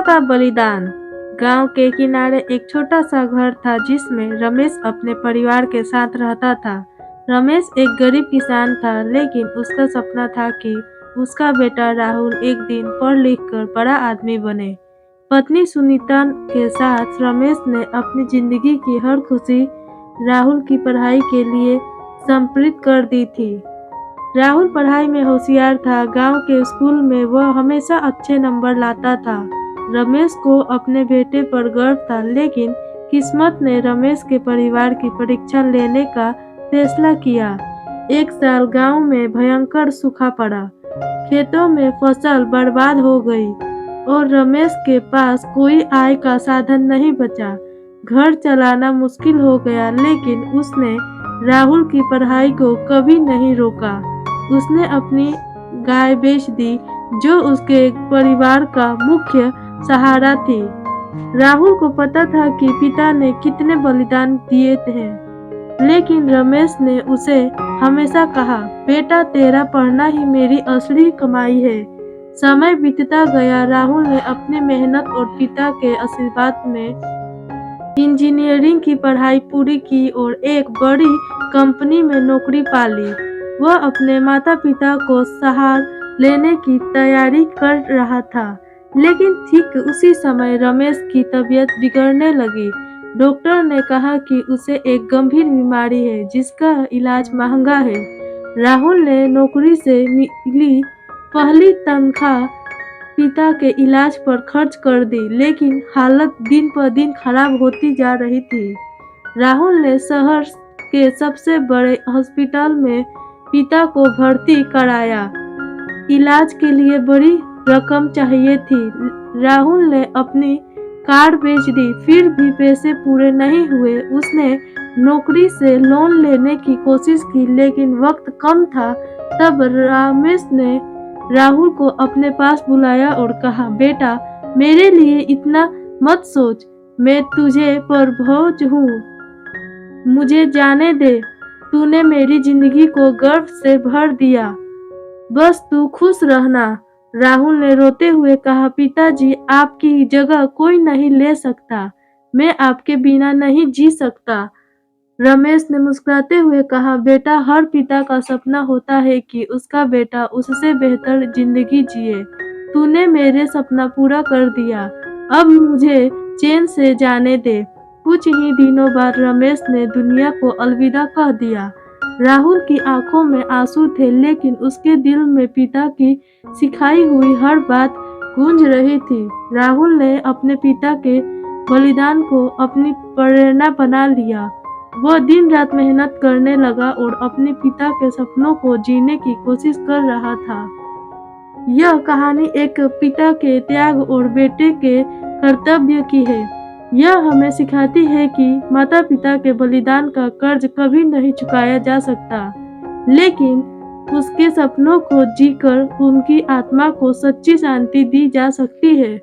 का बलिदान। गांव के किनारे एक छोटा सा घर था जिसमें रमेश अपने परिवार के साथ रहता था। रमेश एक गरीब किसान था, लेकिन उसका सपना था कि उसका बेटा राहुल एक दिन पढ़ लिख कर बड़ा आदमी बने। पत्नी सुनीता के साथ रमेश ने अपनी जिंदगी की हर खुशी राहुल की पढ़ाई के लिए समर्पित कर दी थी। राहुल पढ़ाई में होशियार था। गांव के स्कूल में वह हमेशा अच्छे नंबर लाता था। रमेश को अपने बेटे पर गर्व था, लेकिन किस्मत ने रमेश के परिवार की परीक्षा लेने का फैसला किया। एक साल गांव में भयंकर सूखा पड़ा। खेतों में फसल बर्बाद हो गई और रमेश के पास कोई आय का साधन नहीं बचा। घर चलाना मुश्किल हो गया, लेकिन उसने राहुल की पढ़ाई को कभी नहीं रोका। उसने अपनी गाय बेच दी, जो उसके परिवार का मुख्य सहारा थी। राहुल को पता था कि पिता ने कितने बलिदान दिए थे, लेकिन रमेश ने उसे हमेशा कहा, बेटा तेरा पढ़ना ही मेरी असली कमाई है। समय बीतता गया। राहुल ने अपनी मेहनत और पिता के आशीर्वाद में इंजीनियरिंग की पढ़ाई पूरी की और एक बड़ी कंपनी में नौकरी पा ली। वह अपने माता पिता को सहारा लेने की तैयारी कर रहा था, लेकिन ठीक उसी समय रमेश की तबीयत बिगड़ने लगी। डॉक्टर ने कहा कि उसे एक गंभीर बीमारी है जिसका इलाज महंगा है। राहुल ने नौकरी से मिली पहली तनख्वाह पिता के इलाज पर खर्च कर दी, लेकिन हालत दिन पर दिन खराब होती जा रही थी। राहुल ने शहर के सबसे बड़े हॉस्पिटल में पिता को भर्ती कराया। इलाज के लिए बड़ी रकम चाहिए थी। राहुल ने अपनी कार बेच दी, फिर भी पैसे पूरे नहीं हुए। उसने नौकरी से लोन लेने की कोशिश की, लेकिन वक्त कम था। तब रमेश ने राहुल को अपने पास बुलाया और कहा, बेटा मेरे लिए इतना मत सोच, मैं तुझे पर बोझ हूँ। मुझे जाने दे, तूने मेरी जिंदगी को गर्व से भर दिया, बस तू खुश रहना। राहुल ने रोते हुए कहा, पिताजी आपकी जगह कोई नहीं ले सकता, मैं आपके बिना नहीं जी सकता। रमेश ने मुस्कुराते हुए कहा, बेटा हर पिता का सपना होता है कि उसका बेटा उससे बेहतर जिंदगी जिए। तूने मेरे सपना पूरा कर दिया, अब मुझे चैन से जाने दे। कुछ ही दिनों बाद रमेश ने दुनिया को अलविदा कह दिया। राहुल की आंखों में आंसू थे, लेकिन उसके दिल में पिता की सिखाई हुई हर बात गूंज रही थी। राहुल ने अपने पिता के बलिदान को अपनी प्रेरणा बना लिया। वह दिन रात मेहनत करने लगा और अपने पिता के सपनों को जीने की कोशिश कर रहा था। यह कहानी एक पिता के त्याग और बेटे के कर्तव्य की है। यह हमें सिखाती है कि माता पिता के बलिदान का कर्ज कभी नहीं चुकाया जा सकता, लेकिन उसके सपनों को जीकर उनकी आत्मा को सच्ची शांति दी जा सकती है।